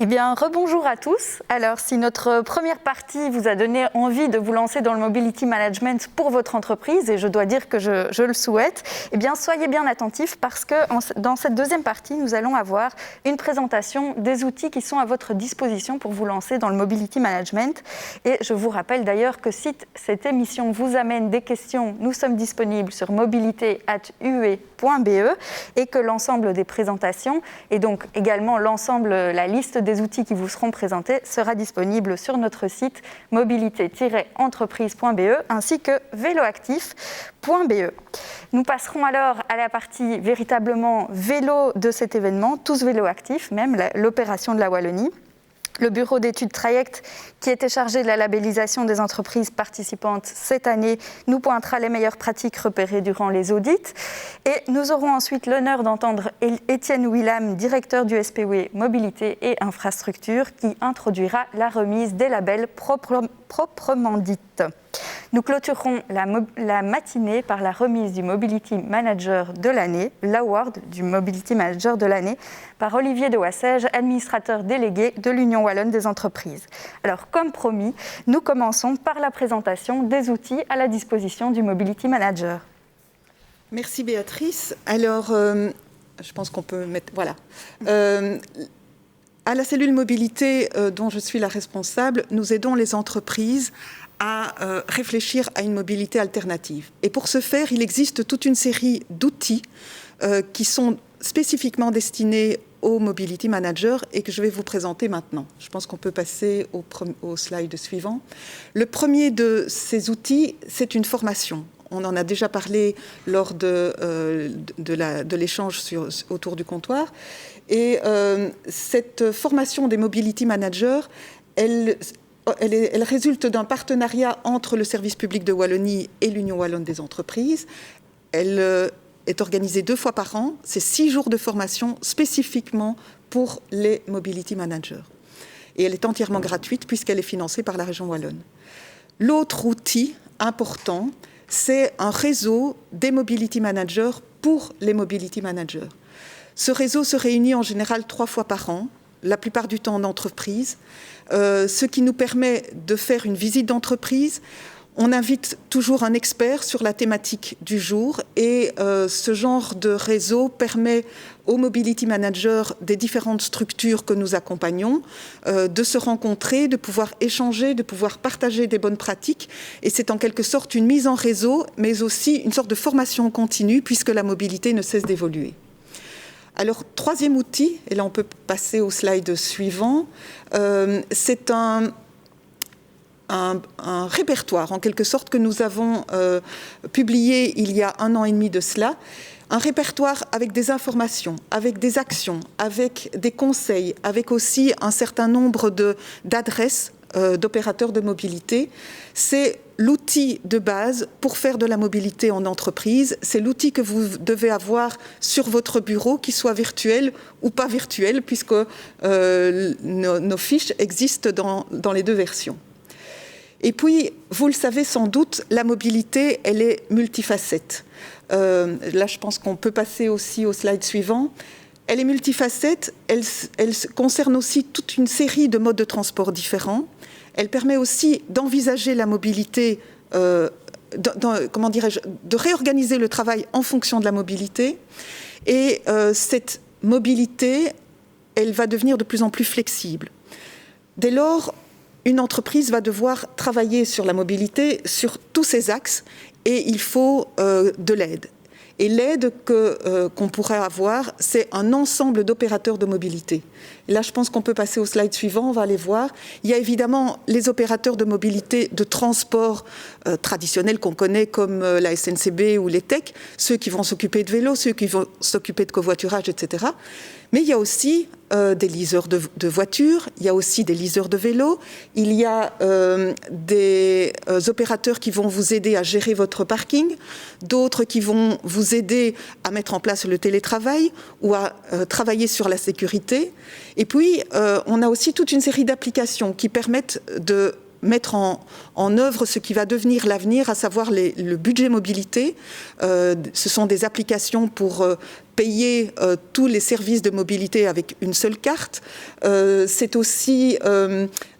Eh bien, rebonjour à tous. Alors, si notre première partie vous a donné envie de vous lancer dans le mobility management pour votre entreprise, et je dois dire que je le souhaite, eh bien, soyez bien attentifs parce que dans cette deuxième partie, nous allons avoir une présentation des outils qui sont à votre disposition pour vous lancer dans le mobility management. Et je vous rappelle d'ailleurs que si cette émission vous amène des questions, nous sommes disponibles sur mobilité@ue.be et que l'ensemble des présentations et donc également la liste des outils qui vous seront présentés sera disponible sur notre site mobilité-entreprise.be ainsi que véloactif.be. Nous passerons alors à la partie véritablement vélo de cet événement, tous vélos actifs, même l'opération de la Wallonie. Le bureau d'études Traject, qui était chargé de la labellisation des entreprises participantes cette année, nous pointera les meilleures pratiques repérées durant les audits. Et nous aurons ensuite l'honneur d'entendre Étienne Willam, directeur du SPW Mobilité et Infrastructure, qui introduira la remise des labels proprement dites. Nous clôturerons la matinée par la remise du Mobility Manager de l'année, l'award du Mobility Manager de l'année, par Olivier de Wassège, administrateur délégué de l'Union Wallonne des entreprises. Alors, comme promis, nous commençons par la présentation des outils à la disposition du Mobility Manager. Merci Béatrice. Alors, je pense qu'on peut mettre... Voilà. À la cellule mobilité dont je suis la responsable, nous aidons les entreprises à réfléchir à une mobilité alternative. Et pour ce faire, il existe toute une série d'outils qui sont spécifiquement destinés aux mobility managers et que je vais vous présenter maintenant. Je pense qu'on peut passer au slide suivant. Le premier de ces outils, c'est une formation. On en a déjà parlé lors de l'échange autour du comptoir. Et cette formation des mobility managers, elle résulte d'un partenariat entre le service public de Wallonie et l'Union Wallonne des entreprises. Elle est organisée 2 fois par an. C'est 6 jours de formation spécifiquement pour les mobility managers. Et elle est entièrement gratuite puisqu'elle est financée par la région Wallonne. L'autre outil important, c'est un réseau des mobility managers pour les mobility managers. Ce réseau se réunit en général 3 fois par an, la plupart du temps en entreprise, ce qui nous permet de faire une visite d'entreprise. On invite toujours un expert sur la thématique du jour et ce genre de réseau permet aux mobility managers des différentes structures que nous accompagnons de se rencontrer, de pouvoir échanger, de pouvoir partager des bonnes pratiques. Et c'est en quelque sorte une mise en réseau, mais aussi une sorte de formation continue puisque la mobilité ne cesse d'évoluer. Alors, troisième outil, et là on peut passer au slide suivant, c'est un répertoire en quelque sorte que nous avons publié il y a 1 an et demi de cela, un répertoire avec des informations, avec des actions, avec des conseils, avec aussi un certain nombre d'adresses d'opérateurs de mobilité. C'est l'outil de base pour faire de la mobilité en entreprise. C'est l'outil que vous devez avoir sur votre bureau, qu'il soit virtuel ou pas virtuel, puisque nos fiches existent dans les 2 versions. Et puis, vous le savez sans doute, la mobilité, elle est multifacette. Là, je pense qu'on peut passer aussi au slide suivant. Elle est multifacette, elle concerne aussi toute une série de modes de transport différents. Elle permet aussi d'envisager la mobilité, de réorganiser le travail en fonction de la mobilité. Et cette mobilité, elle va devenir de plus en plus flexible. Dès lors, une entreprise va devoir travailler sur la mobilité, sur tous ses axes, et il faut de l'aide. Et l'aide qu'on pourrait avoir, c'est un ensemble d'opérateurs de mobilité. Et là, je pense qu'on peut passer au slide suivant, on va aller voir. Il y a évidemment les opérateurs de mobilité de transport traditionnels qu'on connaît comme la SNCB ou les TEC, ceux qui vont s'occuper de vélos, ceux qui vont s'occuper de covoiturage, etc. Mais il y a aussi des leasers de voitures, il y a aussi des leasers de vélos, il y a des opérateurs qui vont vous aider à gérer votre parking, d'autres qui vont vous aider à mettre en place le télétravail ou à travailler sur la sécurité. Et puis, on a aussi toute une série d'applications qui permettent de mettre en œuvre ce qui va devenir l'avenir, à savoir le budget mobilité. Ce sont des applications pour payer tous les services de mobilité avec une seule carte. C'est aussi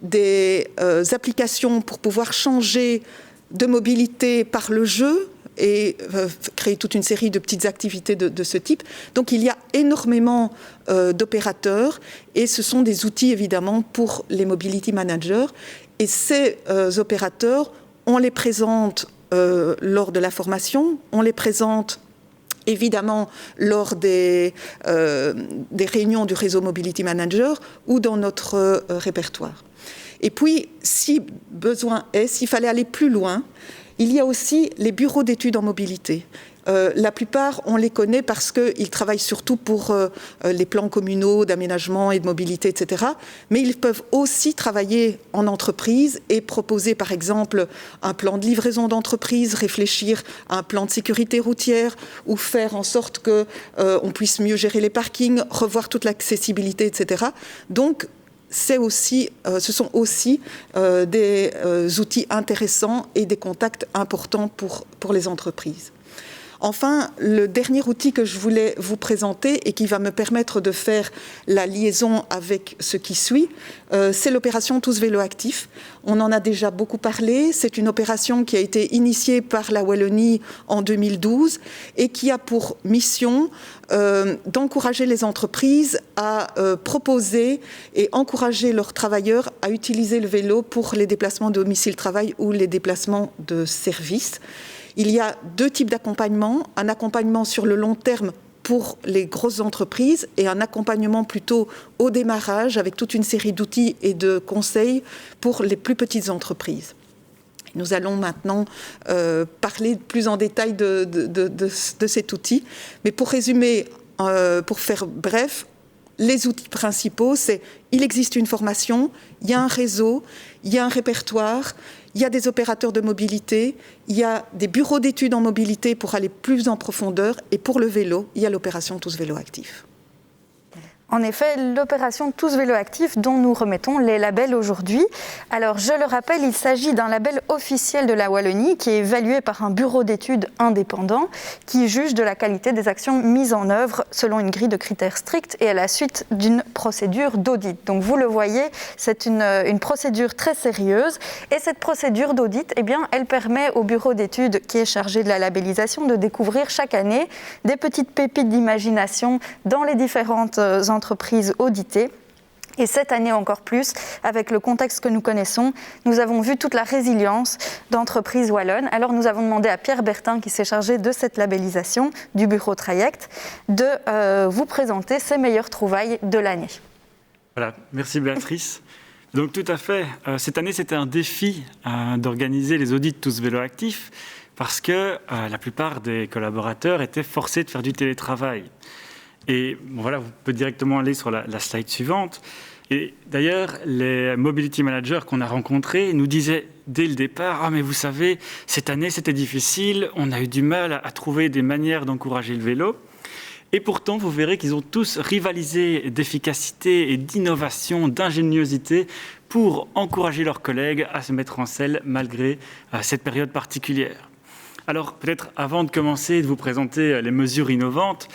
des applications pour pouvoir changer de mobilité par le jeu et créer toute une série de petites activités de ce type. Donc il y a énormément d'opérateurs et ce sont des outils évidemment pour les mobility managers. Et ces opérateurs, on les présente lors de la formation, on les présente évidemment lors des réunions du réseau Mobility Manager ou dans notre répertoire. Et puis, si besoin est, s'il fallait aller plus loin, il y a aussi les bureaux d'études en mobilité. La plupart, on les connaît parce qu'ils travaillent surtout pour les plans communaux d'aménagement et de mobilité, etc. Mais ils peuvent aussi travailler en entreprise et proposer, par exemple, un plan de livraison d'entreprise, réfléchir à un plan de sécurité routière ou faire en sorte qu'on puisse mieux gérer les parkings, revoir toute l'accessibilité, etc. Donc, ce sont aussi des outils intéressants et des contacts importants pour les entreprises. Enfin, le dernier outil que je voulais vous présenter et qui va me permettre de faire la liaison avec ce qui suit, c'est l'opération Tous Vélo Actifs. On en a déjà beaucoup parlé. C'est une opération qui a été initiée par la Wallonie en 2012 et qui a pour mission d'encourager les entreprises à proposer et encourager leurs travailleurs à utiliser le vélo pour les déplacements de domicile-travail ou les déplacements de service. Il y a deux types d'accompagnement, un accompagnement sur le long terme pour les grosses entreprises et un accompagnement plutôt au démarrage avec toute une série d'outils et de conseils pour les plus petites entreprises. Nous allons maintenant parler plus en détail de cet outil. Mais pour résumer, pour faire bref, les outils principaux, c'est il existe une formation, il y a un réseau, il y a un répertoire, il y a des opérateurs de mobilité, il y a des bureaux d'études en mobilité pour aller plus en profondeur, et pour le vélo, il y a l'opération Tous Vélo Actifs. En effet, l'opération Tous Vélo Actifs dont nous remettons les labels aujourd'hui. Alors, je le rappelle, il s'agit d'un label officiel de la Wallonie qui est évalué par un bureau d'études indépendant qui juge de la qualité des actions mises en œuvre selon une grille de critères stricts et à la suite d'une procédure d'audit. Donc, vous le voyez, c'est une procédure très sérieuse et cette procédure d'audit, eh bien, elle permet au bureau d'études qui est chargé de la labellisation de découvrir chaque année des petites pépites d'imagination dans les différentes entreprises auditées. Et cette année encore plus, avec le contexte que nous connaissons, nous avons vu toute la résilience d'entreprises wallonnes. Alors nous avons demandé à Pierre Bertin, qui s'est chargé de cette labellisation du bureau Traject, de vous présenter ses meilleures trouvailles de l'année. Voilà, merci Béatrice. Donc tout à fait, cette année c'était un défi d'organiser les audits Tous Vélo Actifs parce que la plupart des collaborateurs étaient forcés de faire du télétravail. Et bon, voilà, vous pouvez directement aller sur la slide suivante. Et d'ailleurs, les mobility managers qu'on a rencontrés nous disaient dès le départ « Ah, mais vous savez, cette année, c'était difficile, on a eu du mal à trouver des manières d'encourager le vélo. » Et pourtant, vous verrez qu'ils ont tous rivalisé d'efficacité et d'innovation, d'ingéniosité pour encourager leurs collègues à se mettre en selle malgré cette période particulière. Alors, peut-être avant de commencer et de vous présenter les mesures innovantes,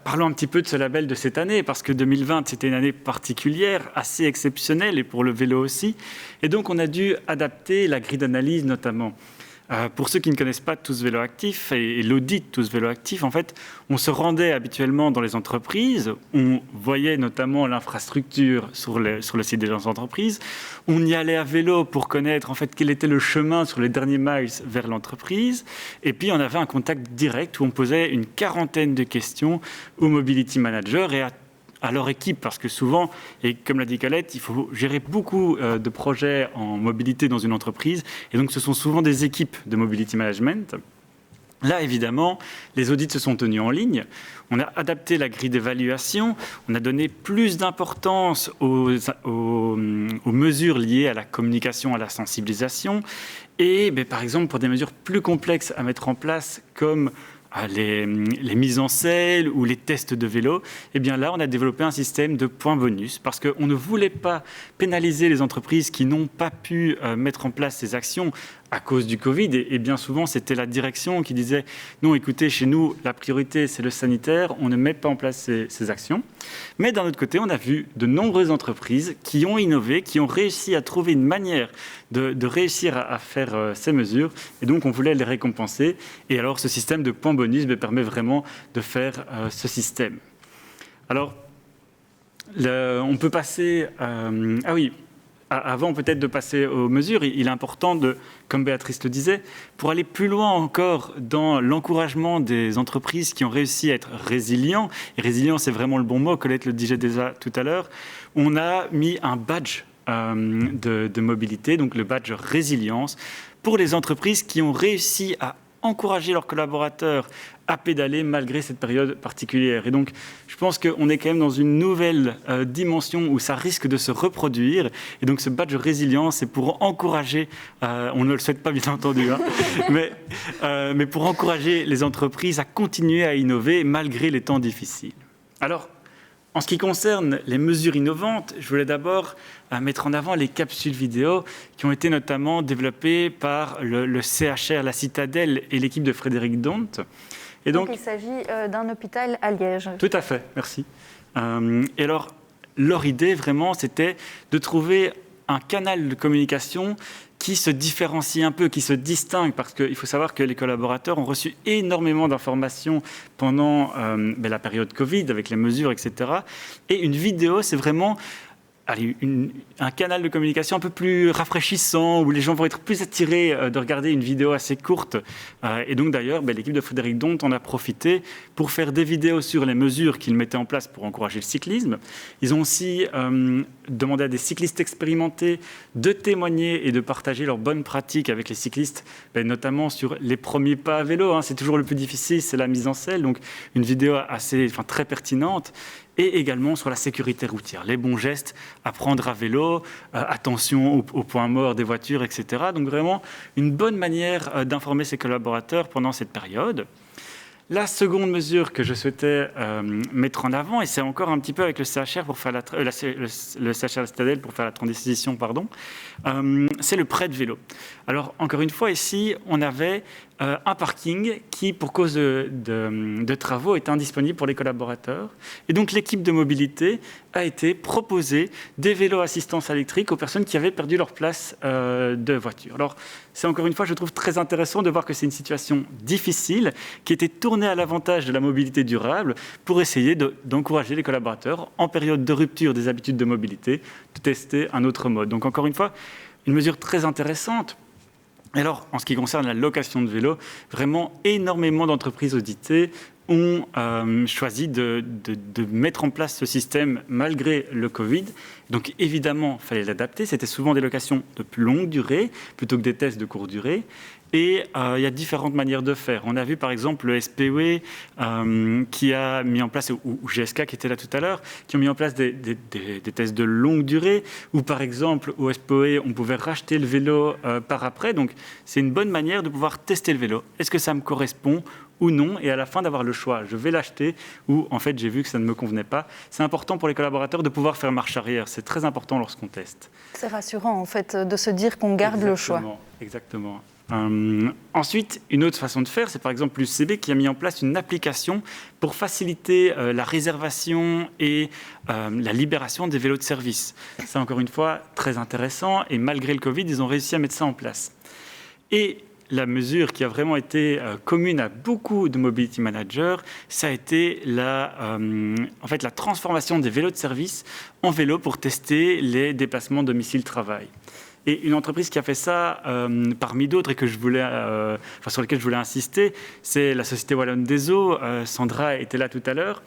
parlons un petit peu de ce label de cette année, parce que 2020, c'était une année particulière, assez exceptionnelle, et pour le vélo aussi. Et donc, on a dû adapter la grille d'analyse, notamment. Pour ceux qui ne connaissent pas Tous Vélo Actifs et l'audit Tous Vélo Actifs, en fait, on se rendait habituellement dans les entreprises, on voyait notamment l'infrastructure sur le site des entreprises, on y allait à vélo pour connaître en fait quel était le chemin sur les derniers miles vers l'entreprise, et puis on avait un contact direct où on posait une quarantaine de questions aux mobility managers et à leur équipe, parce que souvent, et comme l'a dit Colette, il faut gérer beaucoup de projets en mobilité dans une entreprise, et donc ce sont souvent des équipes de mobility management. Là, évidemment, les audits se sont tenus en ligne. On a adapté la grille d'évaluation, on a donné plus d'importance aux mesures liées à la communication, à la sensibilisation, et par exemple, pour des mesures plus complexes à mettre en place, comme les mises en selle ou les tests de vélo, eh bien là, on a développé un système de points bonus parce qu'on ne voulait pas pénaliser les entreprises qui n'ont pas pu mettre en place ces actions à cause du Covid. Et bien souvent, c'était la direction qui disait « Non, écoutez, chez nous, la priorité, c'est le sanitaire, on ne met pas en place ces actions. » Mais d'un autre côté, on a vu de nombreuses entreprises qui ont innové, qui ont réussi à trouver une manière de réussir à faire ces mesures. Et donc, on voulait les récompenser. Et alors, ce système de points bonus permet vraiment de faire ce système. Alors, on peut passer... ah oui, avant peut-être de passer aux mesures, il est important de, comme Béatrice le disait, pour aller plus loin encore dans l'encouragement des entreprises qui ont réussi à être résilients, et résilient c'est vraiment le bon mot, Colette le disait déjà tout à l'heure, on a mis un badge de mobilité, donc le badge résilience, pour les entreprises qui ont réussi à encourager leurs collaborateurs à pédaler malgré cette période particulière. Et donc, je pense qu'on est quand même dans une nouvelle dimension où ça risque de se reproduire. Et donc, ce badge résilience, c'est pour encourager, on ne le souhaite pas bien entendu, hein, mais pour encourager les entreprises à continuer à innover malgré les temps difficiles. Alors, en ce qui concerne les mesures innovantes, je voulais d'abord mettre en avant les capsules vidéo qui ont été notamment développées par le CHR, la Citadelle et l'équipe de Frédéric Dont. Et donc il s'agit d'un hôpital à Liège. Tout à fait, merci. Et alors, leur idée vraiment, c'était de trouver un canal de communication qui se différencie un peu, qui se distingue, parce qu'il faut savoir que les collaborateurs ont reçu énormément d'informations pendant la période Covid, avec les mesures, etc. Et une vidéo, c'est vraiment un canal de communication un peu plus rafraîchissant, où les gens vont être plus attirés de regarder une vidéo assez courte. Et donc d'ailleurs, l'équipe de Frédéric Dont en a profité pour faire des vidéos sur les mesures qu'ils mettaient en place pour encourager le cyclisme. Ils ont aussi demandé à des cyclistes expérimentés de témoigner et de partager leurs bonnes pratiques avec les cyclistes, notamment sur les premiers pas à vélo. C'est toujours le plus difficile, c'est la mise en selle. Donc une vidéo très pertinente. Et également sur la sécurité routière, les bons gestes à prendre à vélo, attention aux points morts des voitures, etc. Donc vraiment une bonne manière d'informer ses collaborateurs pendant cette période. La seconde mesure que je souhaitais mettre en avant, et c'est encore un petit peu avec le CHR pour faire le CHR la Citadelle pour faire la transition, c'est le prêt de vélo. Alors encore une fois, ici, on avait un parking qui, pour cause de travaux, était indisponible pour les collaborateurs. Et donc l'équipe de mobilité a été proposer des vélos assistance électrique aux personnes qui avaient perdu leur place de voiture. Alors c'est encore une fois, je trouve très intéressant de voir que c'est une situation difficile qui était tournée à l'avantage de la mobilité durable pour essayer d'encourager les collaborateurs en période de rupture des habitudes de mobilité de tester un autre mode. Donc encore une fois, une mesure très intéressante. Alors, en ce qui concerne la location de vélos, vraiment énormément d'entreprises auditées ont choisi de mettre en place ce système malgré le Covid. Donc évidemment, il fallait l'adapter. C'était souvent des locations de plus longue durée plutôt que des tests de courte durée. Et il y a différentes manières de faire. On a vu par exemple le SPOE qui a mis en place, ou GSK qui était là tout à l'heure, qui ont mis en place des tests de longue durée, où par exemple au SPOE on pouvait racheter le vélo par après. Donc c'est une bonne manière de pouvoir tester le vélo. Est-ce que ça me correspond ou non, et à la fin d'avoir le choix, je vais l'acheter ou en fait j'ai vu que ça ne me convenait pas. C'est important pour les collaborateurs de pouvoir faire marche arrière, c'est très important lorsqu'on teste. C'est rassurant en fait de se dire qu'on garde le choix. Exactement. Ensuite, une autre façon de faire, c'est par exemple l'UCB qui a mis en place une application pour faciliter la réservation et la libération des vélos de service. C'est encore une fois très intéressant et malgré le Covid, ils ont réussi à mettre ça en place. Et la mesure qui a vraiment été commune à beaucoup de mobility managers, ça a été la transformation des vélos de service en vélos pour tester les déplacements domicile-travail. Et une entreprise qui a fait ça, parmi d'autres, et sur lesquelles je voulais insister, c'est la Société Wallonne des Eaux. Sandra était là tout à l'heure.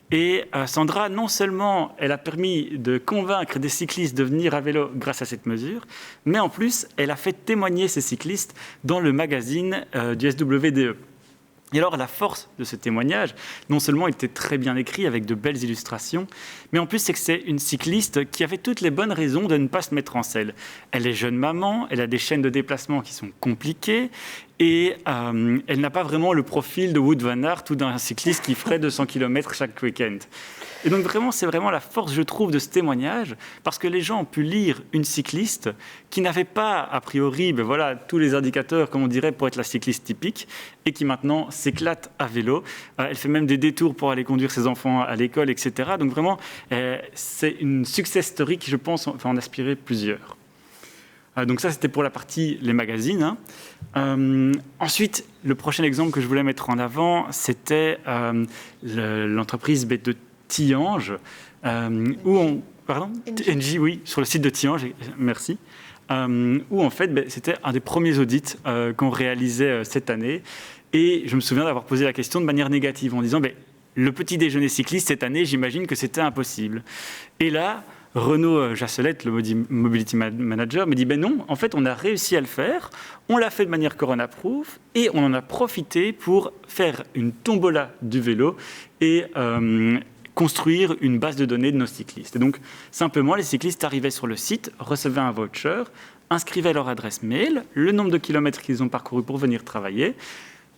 Et Sandra, non seulement elle a permis de convaincre des cyclistes de venir à vélo grâce à cette mesure, mais en plus, elle a fait témoigner ces cyclistes dans le magazine du SWDE. Et alors, la force de ce témoignage, non seulement il était très bien écrit avec de belles illustrations, mais en plus, c'est que c'est une cycliste qui avait toutes les bonnes raisons de ne pas se mettre en selle. Elle est jeune maman, elle a des chaînes de déplacement qui sont compliquées, et elle n'a pas vraiment le profil de Wout van Aert ou d'un cycliste qui ferait 200 km chaque week-end. Et donc vraiment, c'est vraiment la force, je trouve, de ce témoignage, parce que les gens ont pu lire une cycliste qui n'avait pas, a priori, tous les indicateurs, comme on dirait, pour être la cycliste typique, et qui maintenant s'éclate à vélo. Elle fait même des détours pour aller conduire ses enfants à l'école, etc. Donc vraiment, c'est une success story qui, je pense, va en inspirer plusieurs. Donc ça, c'était pour la partie les magazines. Ensuite, le prochain exemple que je voulais mettre en avant, c'était l'entreprise de Tihange, NJ, oui, sur le site de Tihange, merci, où en fait, c'était un des premiers audits qu'on réalisait cette année. Et je me souviens d'avoir posé la question de manière négative, en disant, le petit déjeuner cycliste cette année, j'imagine que c'était impossible. Et là, Renaud Jasselette, le Mobility Manager, me dit non, en fait, on a réussi à le faire, on l'a fait de manière Corona-proof et on en a profité pour faire une tombola du vélo et construire une base de données de nos cyclistes. Et donc, simplement, les cyclistes arrivaient sur le site, recevaient un voucher, inscrivaient leur adresse mail, le nombre de kilomètres qu'ils ont parcouru pour venir travailler,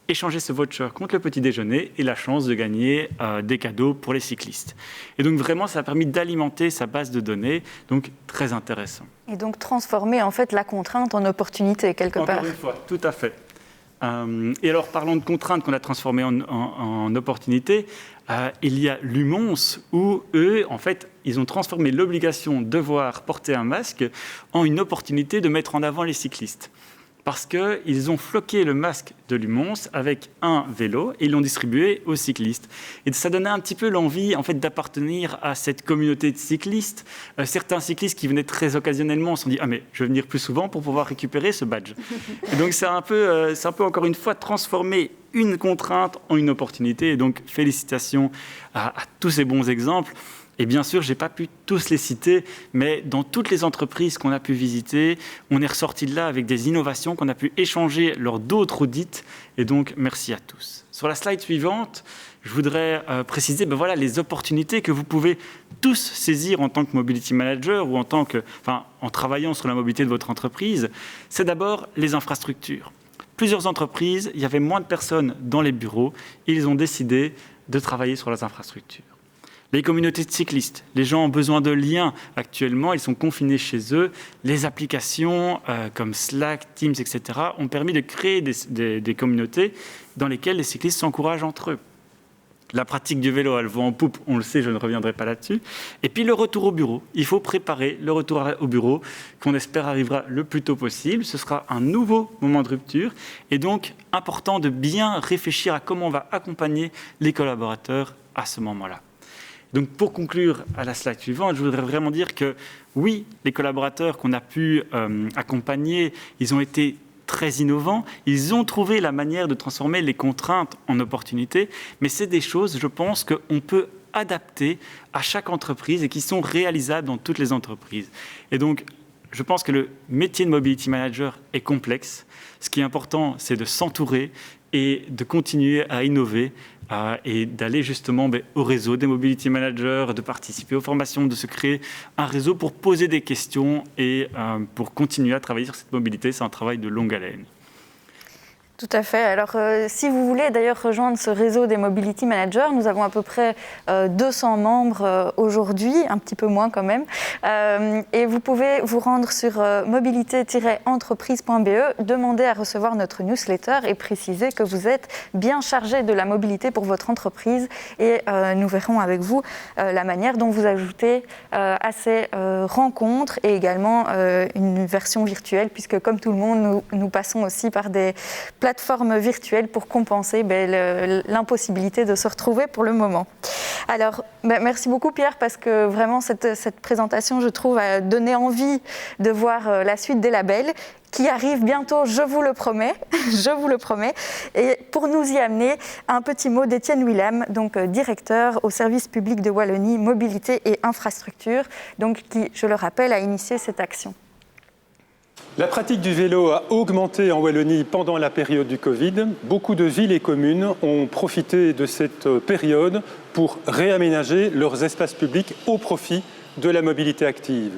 échanger ce voucher contre le petit déjeuner et la chance de gagner des cadeaux pour les cyclistes. Et donc vraiment, ça a permis d'alimenter sa base de données, donc très intéressant. Et donc transformer en fait la contrainte en opportunité quelque part. Encore une fois, tout à fait. Et alors, parlons de contraintes qu'on a transformées en opportunités. Il y a l'UMONS où eux, en fait, ils ont transformé l'obligation de devoir porter un masque en une opportunité de mettre en avant les cyclistes. Parce qu'ils ont floqué le masque de l'UMONS avec un vélo et ils l'ont distribué aux cyclistes. Et ça donnait un petit peu l'envie en fait, d'appartenir à cette communauté de cyclistes. Certains cyclistes qui venaient très occasionnellement se sont dit « Ah mais je vais venir plus souvent pour pouvoir récupérer ce badge ». Et donc c'est un peu encore une fois transformer une contrainte en une opportunité. Et donc félicitations à tous ces bons exemples. Et bien sûr, je n'ai pas pu tous les citer, mais dans toutes les entreprises qu'on a pu visiter, on est ressorti de là avec des innovations qu'on a pu échanger lors d'autres audits. Et donc, merci à tous. Sur la slide suivante, je voudrais préciser les opportunités que vous pouvez tous saisir en tant que mobility manager ou en travaillant sur la mobilité de votre entreprise. C'est d'abord les infrastructures. Plusieurs entreprises, il y avait moins de personnes dans les bureaux et ils ont décidé de travailler sur leurs infrastructures. Les communautés de cyclistes, les gens ont besoin de liens actuellement, ils sont confinés chez eux. Les applications comme Slack, Teams, etc. ont permis de créer des communautés dans lesquelles les cyclistes s'encouragent entre eux. La pratique du vélo, elle va en poupe, on le sait, je ne reviendrai pas là-dessus. Et puis le retour au bureau. Il faut préparer le retour au bureau qu'on espère arrivera le plus tôt possible. Ce sera un nouveau moment de rupture et donc important de bien réfléchir à comment on va accompagner les collaborateurs à ce moment-là. Donc pour conclure à la slide suivante, je voudrais vraiment dire que oui, les collaborateurs qu'on a pu accompagner, ils ont été très innovants, ils ont trouvé la manière de transformer les contraintes en opportunités, mais c'est des choses, je pense, qu'on peut adapter à chaque entreprise et qui sont réalisables dans toutes les entreprises. Et donc, je pense que le métier de Mobility Manager est complexe. Ce qui est important, c'est de s'entourer et de continuer à innover et d'aller justement au réseau des Mobility Managers, de participer aux formations, de se créer un réseau pour poser des questions et pour continuer à travailler sur cette mobilité. C'est un travail de longue haleine. Tout à fait. Alors, si vous voulez d'ailleurs rejoindre ce réseau des Mobility Managers, nous avons à peu près 200 membres aujourd'hui, un petit peu moins quand même. Et vous pouvez vous rendre sur mobilité-entreprise.be, demander à recevoir notre newsletter et préciser que vous êtes bien chargé de la mobilité pour votre entreprise. Et nous verrons avec vous la manière dont vous ajoutez à ces rencontres et également une version virtuelle, puisque comme tout le monde, nous passons aussi par des plateforme virtuelle pour compenser l'impossibilité de se retrouver pour le moment. Alors, merci beaucoup Pierre, parce que vraiment cette présentation, je trouve, a donné envie de voir la suite des labels qui arrive bientôt, je vous le promets, je vous le promets. Et pour nous y amener, un petit mot d'Étienne Willam, donc directeur au service public de Wallonie, mobilité et infrastructure, donc qui, je le rappelle, a initié cette action. La pratique du vélo a augmenté en Wallonie pendant la période du Covid. Beaucoup de villes et communes ont profité de cette période pour réaménager leurs espaces publics au profit de la mobilité active.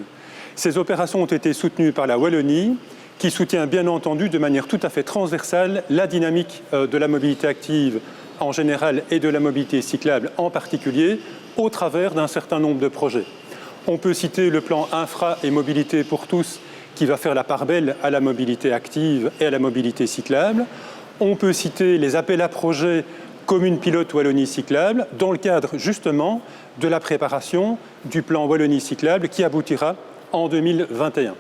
Ces opérations ont été soutenues par la Wallonie qui soutient bien entendu de manière tout à fait transversale la dynamique de la mobilité active en général et de la mobilité cyclable en particulier, au travers d'un certain nombre de projets. On peut citer le plan infra et mobilité pour tous qui va faire la part belle à la mobilité active et à la mobilité cyclable. On peut citer les appels à projets Commune pilote Wallonie cyclable dans le cadre justement de la préparation du plan Wallonie cyclable qui aboutira en 2021.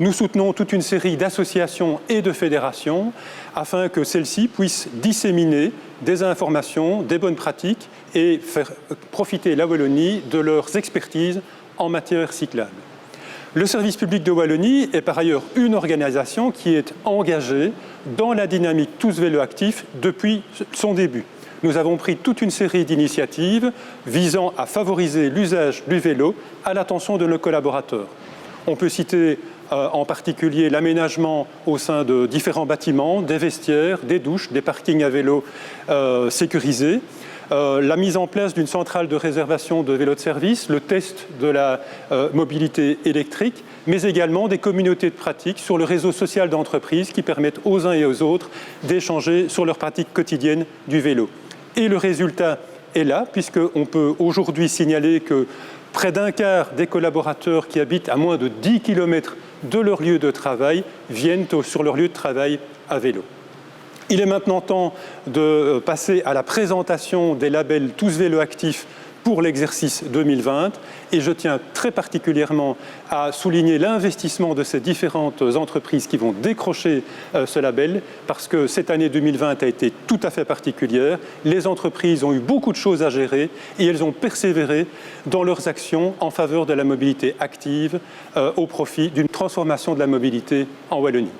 Nous soutenons toute une série d'associations et de fédérations afin que celles-ci puissent disséminer des informations, des bonnes pratiques et faire profiter la Wallonie de leurs expertises en matière cyclable. Le service public de Wallonie est par ailleurs une organisation qui est engagée dans la dynamique Tous Vélo Actifs depuis son début. Nous avons pris toute une série d'initiatives visant à favoriser l'usage du vélo à l'attention de nos collaborateurs. On peut citer en particulier l'aménagement au sein de différents bâtiments, des vestiaires, des douches, des parkings à vélo sécurisés, la mise en place d'une centrale de réservation de vélos de service, le test de la mobilité électrique, mais également des communautés de pratique sur le réseau social d'entreprises qui permettent aux uns et aux autres d'échanger sur leurs pratiques quotidiennes du vélo. Et le résultat est là, puisqu'on peut aujourd'hui signaler que près d'un quart des collaborateurs qui habitent à moins de 10 km de leur lieu de travail viennent sur leur lieu de travail à vélo. Il est maintenant temps de passer à la présentation des labels Tous Vélo Actifs pour l'exercice 2020 et je tiens très particulièrement à souligner l'investissement de ces différentes entreprises qui vont décrocher ce label parce que cette année 2020 a été tout à fait particulière. Les entreprises ont eu beaucoup de choses à gérer et elles ont persévéré dans leurs actions en faveur de la mobilité active au profit d'une transformation de la mobilité en Wallonie.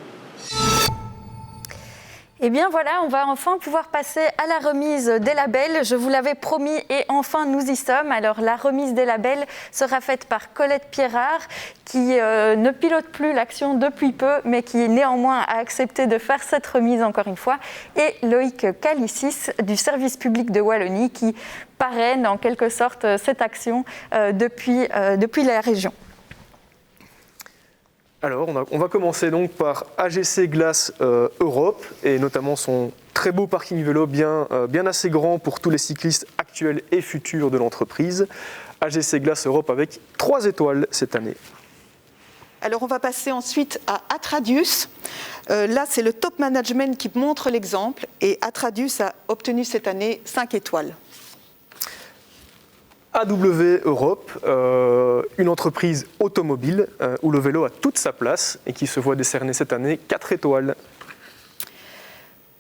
Eh bien voilà, on va enfin pouvoir passer à la remise des labels. Je vous l'avais promis et enfin nous y sommes. Alors la remise des labels sera faite par Colette Pierrard qui ne pilote plus l'action depuis peu mais qui néanmoins a accepté de faire cette remise encore une fois. Et Loïc Calicis du service public de Wallonie qui parraine en quelque sorte cette action depuis la région. Alors, on va commencer donc par AGC Glace Europe et notamment son très beau parking vélo bien assez grand pour tous les cyclistes actuels et futurs de l'entreprise. AGC Glace Europe avec 3 étoiles cette année. Alors on va passer ensuite à Atradius. Là, c'est le top management qui montre l'exemple et Atradius a obtenu cette année 5 étoiles. AW Europe, une entreprise automobile où le vélo a toute sa place et qui se voit décerner cette année 4 étoiles.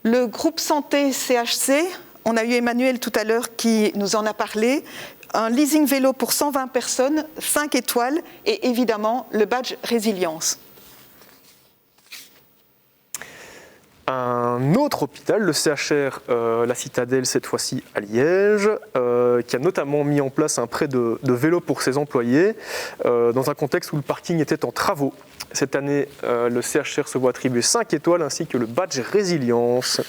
Le groupe santé CHC, on a eu Emmanuel tout à l'heure qui nous en a parlé, un leasing vélo pour 120 personnes, 5 étoiles et évidemment le badge résilience. Un autre hôpital, le CHR La Citadelle, cette fois-ci à Liège, qui a notamment mis en place un prêt de vélo pour ses employés dans un contexte où le parking était en travaux. Cette année, le CHR se voit attribuer 5 étoiles ainsi que le badge résilience.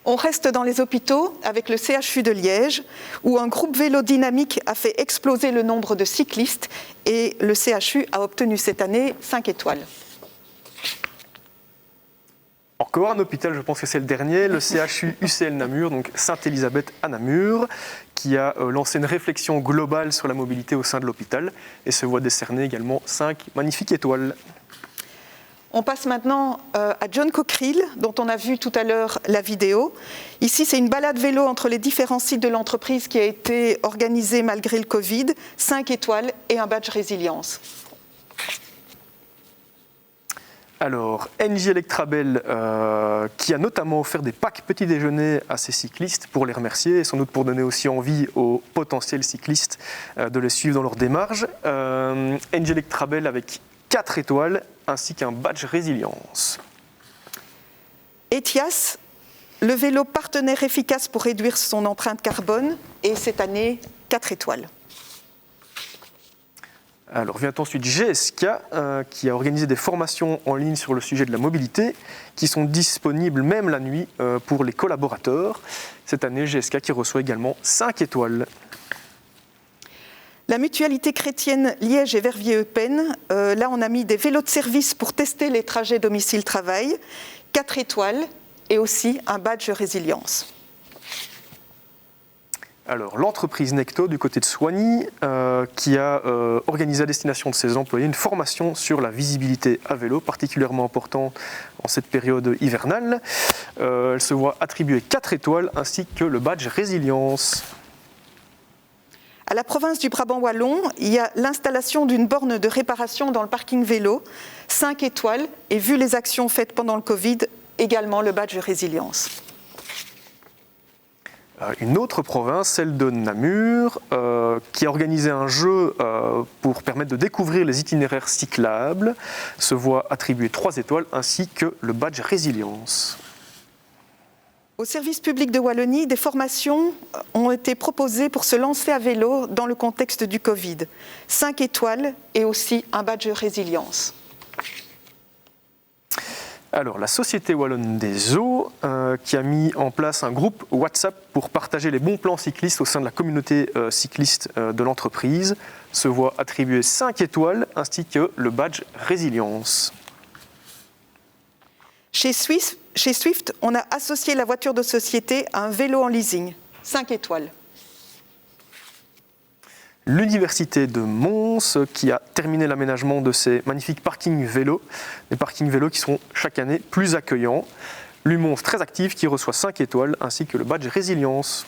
On reste dans les hôpitaux avec le CHU de Liège, où un groupe vélo dynamique a fait exploser le nombre de cyclistes et le CHU a obtenu cette année 5 étoiles. Encore un hôpital, je pense que c'est le dernier, le CHU UCL Namur, donc Sainte-Élisabeth à Namur, qui a lancé une réflexion globale sur la mobilité au sein de l'hôpital et se voit décerner également 5 magnifiques étoiles. On passe maintenant à John Cockerill, dont on a vu tout à l'heure la vidéo. Ici, c'est une balade vélo entre les différents sites de l'entreprise qui a été organisée malgré le Covid, 5 étoiles et un badge résilience. Alors, NJ Electrabel, qui a notamment offert des packs petit déjeuner à ses cyclistes pour les remercier et sans doute pour donner aussi envie aux potentiels cyclistes de les suivre dans leur démarche. NJ Electrabel avec 4 étoiles ainsi qu'un badge résilience. Etias, le vélo partenaire efficace pour réduire son empreinte carbone et cette année 4 étoiles. Alors vient ensuite GSK qui a organisé des formations en ligne sur le sujet de la mobilité qui sont disponibles même la nuit pour les collaborateurs. Cette année, GSK qui reçoit également 5 étoiles. La mutualité chrétienne Liège et Verviers-Eupen, là on a mis des vélos de service pour tester les trajets domicile-travail, 4 étoiles et aussi un badge résilience. Alors, l'entreprise Necto, du côté de Soigny, qui a organisé à destination de ses employés une formation sur la visibilité à vélo, particulièrement importante en cette période hivernale. Elle se voit attribuer 4 étoiles ainsi que le badge résilience. À la province du Brabant wallon, il y a l'installation d'une borne de réparation dans le parking vélo, 5 étoiles, et vu les actions faites pendant le Covid, également le badge résilience. Une autre province, celle de Namur, qui a organisé un jeu pour permettre de découvrir les itinéraires cyclables, se voit attribuer 3 étoiles ainsi que le badge résilience. Au service public de Wallonie, des formations ont été proposées pour se lancer à vélo dans le contexte du Covid. 5 étoiles et aussi un badge résilience. Alors, la Société Wallonne des Eaux, qui a mis en place un groupe WhatsApp pour partager les bons plans cyclistes au sein de la communauté cycliste de l'entreprise, se voit attribuer 5 étoiles ainsi que le badge résilience. Chez Swift, on a associé la voiture de société à un vélo en leasing, 5 étoiles. L'Université de Mons, qui a terminé l'aménagement de ces magnifiques parkings vélos, des parkings vélos qui seront chaque année plus accueillants. L'UMons très active qui reçoit 5 étoiles ainsi que le badge résilience.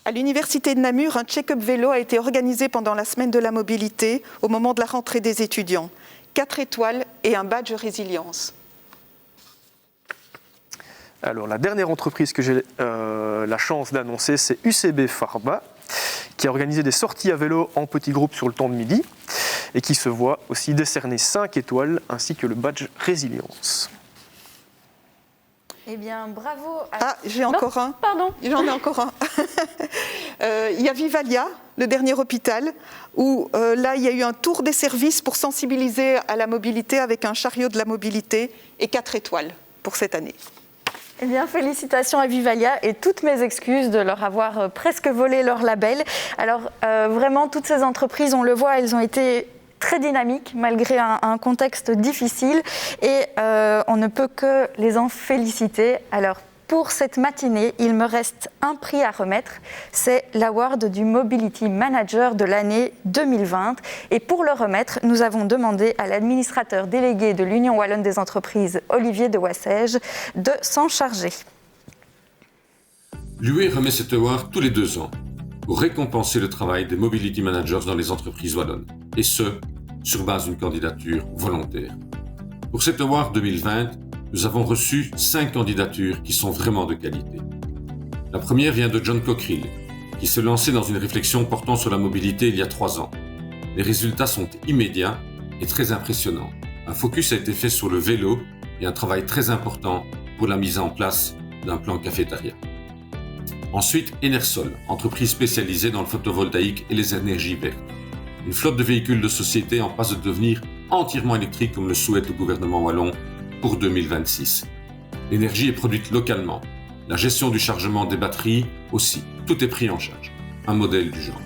À l'Université de Namur, un check-up vélo a été organisé pendant la semaine de la mobilité au moment de la rentrée des étudiants. 4 étoiles et un badge résilience. Alors, la dernière entreprise que j'ai la chance d'annoncer, c'est UCB Pharma, qui a organisé des sorties à vélo en petits groupes sur le temps de midi et qui se voit aussi décerner 5 étoiles ainsi que le badge résilience. Eh bien, bravo. Ah, j'ai encore un. Pardon. J'en ai encore un. Il y a Vivalia, le dernier hôpital, où là, il y a eu un tour des services pour sensibiliser à la mobilité avec un chariot de la mobilité et 4 étoiles pour cette année. Eh bien, félicitations à Vivalia et toutes mes excuses de leur avoir presque volé leur label. Alors, vraiment, toutes ces entreprises, on le voit, elles ont été très dynamiques malgré un contexte difficile et on ne peut que les en féliciter. Alors, pour cette matinée, il me reste un prix à remettre, c'est l'award du Mobility Manager de l'année 2020. Et pour le remettre, nous avons demandé à l'administrateur délégué de l'Union Wallonne des entreprises, Olivier de Wassège, de s'en charger. L'UE remet cet award tous les 2 ans pour récompenser le travail des Mobility Managers dans les entreprises wallonnes, et ce, sur base d'une candidature volontaire. Pour cet award 2020, nous avons reçu 5 candidatures qui sont vraiment de qualité. La première vient de John Cockerill, qui s'est lancé dans une réflexion portant sur la mobilité il y a 3 ans. Les résultats sont immédiats et très impressionnants. Un focus a été fait sur le vélo et un travail très important pour la mise en place d'un plan cafétéria. Ensuite, Enersol, entreprise spécialisée dans le photovoltaïque et les énergies vertes. Une flotte de véhicules de société en passe de devenir entièrement électrique comme le souhaite le gouvernement wallon pour 2026. L'énergie est produite localement. La gestion du chargement des batteries aussi. Tout est pris en charge. Un modèle du genre.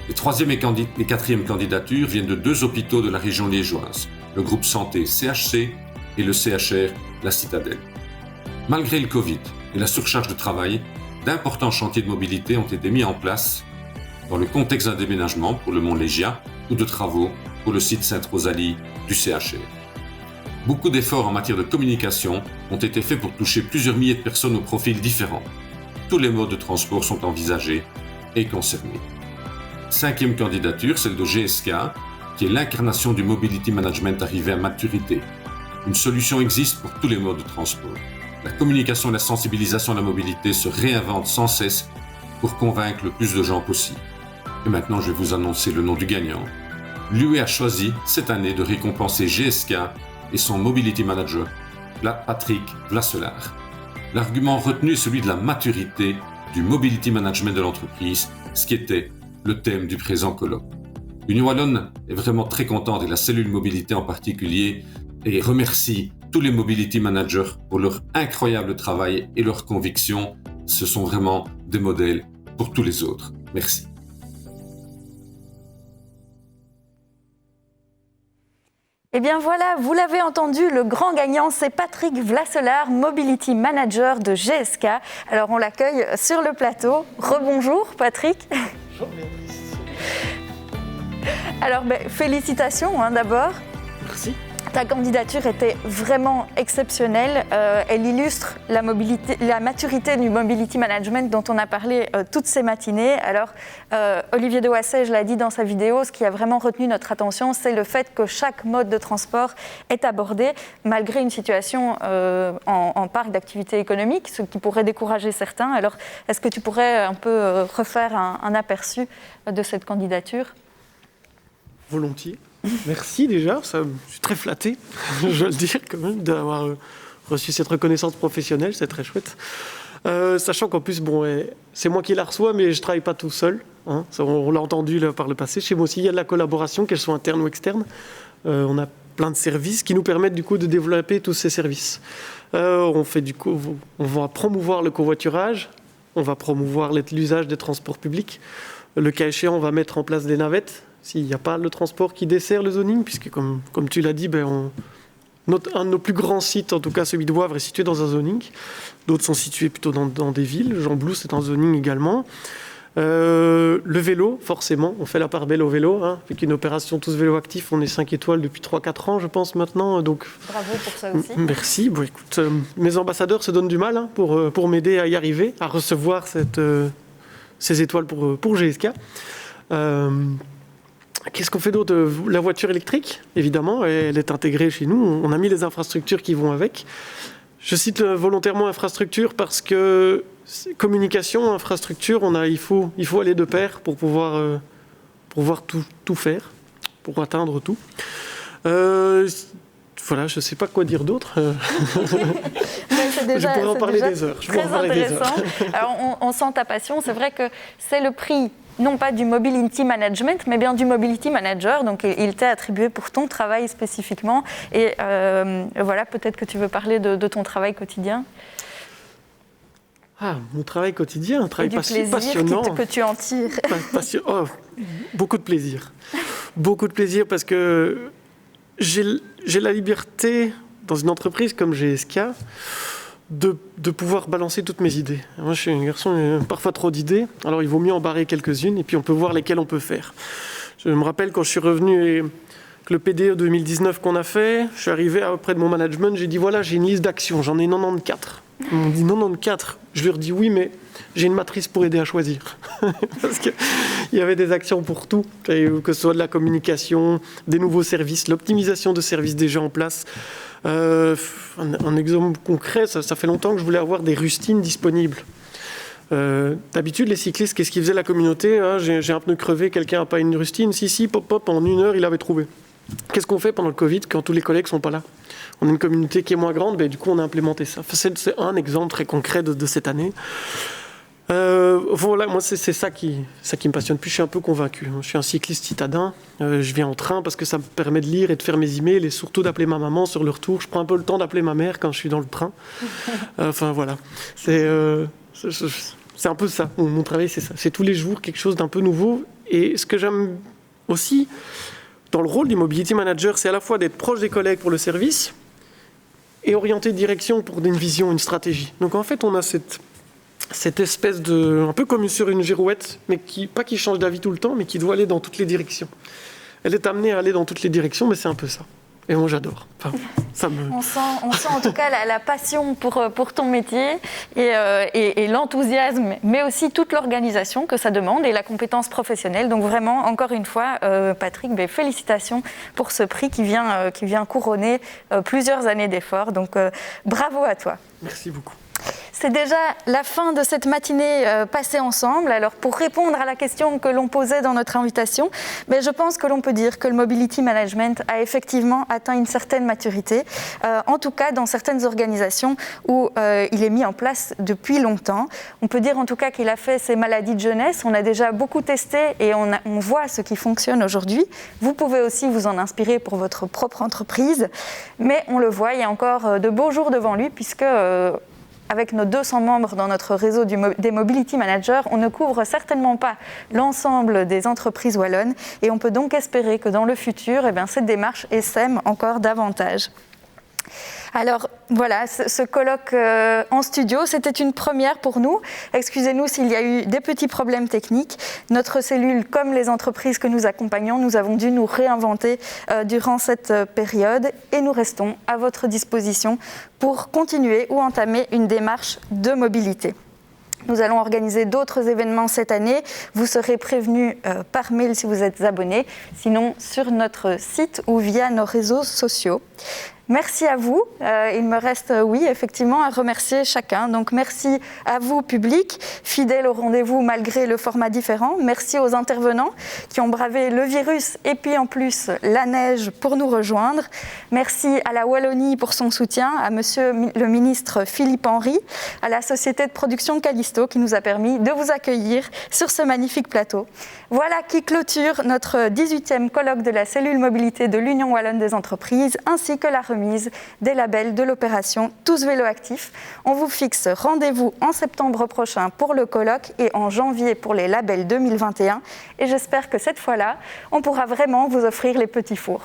Les 3e et 4e candidatures viennent de 2 hôpitaux de la région liégeoise, le groupe santé CHC et le CHR La Citadelle. Malgré le Covid et la surcharge de travail, d'importants chantiers de mobilité ont été mis en place dans le contexte d'un déménagement pour le Mont Légia ou de travaux pour le site Sainte-Rosalie du CHR. Beaucoup d'efforts en matière de communication ont été faits pour toucher plusieurs milliers de personnes aux profils différents. Tous les modes de transport sont envisagés et concernés. 5e candidature, celle de GSK, qui est l'incarnation du mobility management arrivé à maturité. Une solution existe pour tous les modes de transport. La communication et la sensibilisation à la mobilité se réinventent sans cesse pour convaincre le plus de gens possible. Et maintenant, je vais vous annoncer le nom du gagnant. L'UE a choisi cette année de récompenser GSK et son Mobility Manager, Patrick Vlaselaar. L'argument retenu est celui de la maturité du Mobility Management de l'entreprise, ce qui était le thème du présent colloque. L'Union Wallonne est vraiment très contente, et la cellule mobilité en particulier, et remercie tous les Mobility Managers pour leur incroyable travail et leurs convictions. Ce sont vraiment des modèles pour tous les autres. Merci. Eh bien voilà, vous l'avez entendu, le grand gagnant, c'est Patrick Vlaselaar, Mobility Manager de GSK. Alors on l'accueille sur le plateau. Rebonjour Patrick. Bonjour Béatrice. Alors félicitations d'abord. Merci. Ta candidature était vraiment exceptionnelle. Elle illustre la maturité du mobility management dont on a parlé toutes ces matinées. Alors, Olivier de Wasset, je l'ai dit dans sa vidéo, ce qui a vraiment retenu notre attention, c'est le fait que chaque mode de transport est abordé, malgré une situation en parc d'activité économique, ce qui pourrait décourager certains. Alors, est-ce que tu pourrais un peu refaire un aperçu de cette candidature ? Volontiers. Merci déjà, je suis très flatté, je dois le dire quand même, d'avoir reçu cette reconnaissance professionnelle, c'est très chouette. Sachant qu'en plus, c'est moi qui la reçois, mais je ne travaille pas tout seul. Hein. On l'a entendu là, par le passé. Chez moi aussi, il y a de la collaboration, qu'elle soit interne ou externe. On a plein de services qui nous permettent du coup de développer tous ces services. On va promouvoir le covoiturage, on va promouvoir l'usage des transports publics. Le cas échéant, on va mettre en place des navettes. S'il n'y a pas le transport qui dessert le zoning, puisque comme tu l'as dit, un de nos plus grands sites, en tout cas celui de Wavre, est situé dans un zoning. D'autres sont situés plutôt dans des villes. Jean-Blou, c'est un zoning également. Le vélo, forcément, on fait la part belle au vélo. Avec une opération Tous Vélo Actifs, on est 5 étoiles depuis 3-4 ans, je pense, maintenant. Donc, bravo pour ça aussi. Merci. Écoute, mes ambassadeurs se donnent du mal pour m'aider à y arriver, à recevoir ces étoiles pour GSK. Qu'est-ce qu'on fait d'autre ? La voiture électrique, évidemment, elle est intégrée chez nous. On a mis les infrastructures qui vont avec. Je cite volontairement infrastructure parce que communication, infrastructure, il faut aller de pair pour pouvoir tout faire, pour atteindre tout. Voilà, je ne sais pas quoi dire d'autre. Je pourrais en parler des heures. Très intéressant. Alors, on sent ta passion. C'est vrai que c'est le prix, non pas du Mobility Management, mais bien du Mobility Manager. Donc, il t'est attribué pour ton travail spécifiquement. Et voilà, peut-être que tu veux parler de ton travail quotidien. Mon travail quotidien, un travail passionnant. Que tu en tires. Beaucoup de plaisir. Beaucoup de plaisir parce que j'ai la liberté, dans une entreprise comme GSK, de pouvoir balancer toutes mes idées. Moi, je suis un garçon parfois trop d'idées, alors il vaut mieux en barrer quelques-unes et puis on peut voir lesquelles on peut faire. Je me rappelle quand je suis revenu et que le PDE 2019 qu'on a fait, je suis arrivé auprès de mon management, j'ai dit voilà, j'ai une liste d'actions, j'en ai 94. Ils m'ont dit 94. Je leur dis oui, mais j'ai une matrice pour aider à choisir. Parce qu'il y avait des actions pour tout, que ce soit de la communication, des nouveaux services, l'optimisation de services déjà en place. Un exemple concret, ça fait longtemps que je voulais avoir des rustines disponibles. D'habitude, les cyclistes, qu'est-ce qu'ils faisaient la communauté ? J'ai un pneu crevé, quelqu'un n'a pas une rustine ? Si, pop, en 1 heure, il avait trouvé. Qu'est-ce qu'on fait pendant le Covid quand tous les collègues ne sont pas là ? On a une communauté qui est moins grande, du coup on a implémenté ça. C'est un exemple très concret de cette année. Voilà, moi c'est ça qui me passionne. Puis je suis un peu convaincu. Je suis un cycliste citadin. Je viens en train parce que ça me permet de lire et de faire mes emails et surtout d'appeler ma maman sur le retour. Je prends un peu le temps d'appeler ma mère quand je suis dans le train. Voilà. C'est un peu ça. Mon travail, c'est ça. C'est tous les jours quelque chose d'un peu nouveau. Et ce que j'aime aussi dans le rôle du Mobility Manager, c'est à la fois d'être proche des collègues pour le service et orienter de direction pour une vision, une stratégie. Donc en fait, on a cette espèce de... un peu comme sur une girouette, mais pas qui change d'avis tout le temps, mais qui doit aller dans toutes les directions. Elle est amenée à aller dans toutes les directions, mais c'est un peu ça. Et moi, j'adore. On sent en tout cas la passion pour ton métier et l'enthousiasme, mais aussi toute l'organisation que ça demande et la compétence professionnelle. Donc vraiment, encore une fois, Patrick, félicitations pour ce prix qui vient couronner plusieurs années d'efforts. Donc bravo à toi. Merci beaucoup. C'est déjà la fin de cette matinée passée ensemble. Alors, pour répondre à la question que l'on posait dans notre invitation, je pense que l'on peut dire que le Mobility Management a effectivement atteint une certaine maturité, en tout cas dans certaines organisations où il est mis en place depuis longtemps. On peut dire en tout cas qu'il a fait ses maladies de jeunesse. On a déjà beaucoup testé et on voit ce qui fonctionne aujourd'hui. Vous pouvez aussi vous en inspirer pour votre propre entreprise. Mais on le voit, il y a encore de beaux jours devant lui puisque... avec nos 200 membres dans notre réseau des Mobility Managers, on ne couvre certainement pas l'ensemble des entreprises wallonnes et on peut donc espérer que dans le futur, cette démarche essaime encore davantage. Alors voilà, ce colloque en studio, c'était une première pour nous. Excusez-nous s'il y a eu des petits problèmes techniques. Notre cellule, comme les entreprises que nous accompagnons, nous avons dû nous réinventer durant cette période et nous restons à votre disposition pour continuer ou entamer une démarche de mobilité. Nous allons organiser d'autres événements cette année. Vous serez prévenus par mail si vous êtes abonnés, sinon sur notre site ou via nos réseaux sociaux. Merci à vous. Il me reste, oui, effectivement, à remercier chacun. Donc, merci à vous, public, fidèles au rendez-vous malgré le format différent. Merci aux intervenants qui ont bravé le virus et puis en plus la neige pour nous rejoindre. Merci à la Wallonie pour son soutien, à monsieur le ministre Philippe Henry, à la société de production Callisto qui nous a permis de vous accueillir sur ce magnifique plateau. Voilà qui clôture notre 18e colloque de la cellule mobilité de l'Union Wallonne des entreprises ainsi que la remise des labels de l'opération Tous Vélo Actifs. On vous fixe rendez-vous en septembre prochain pour le colloque et en janvier pour les labels 2021. Et j'espère que cette fois-là, on pourra vraiment vous offrir les petits fours.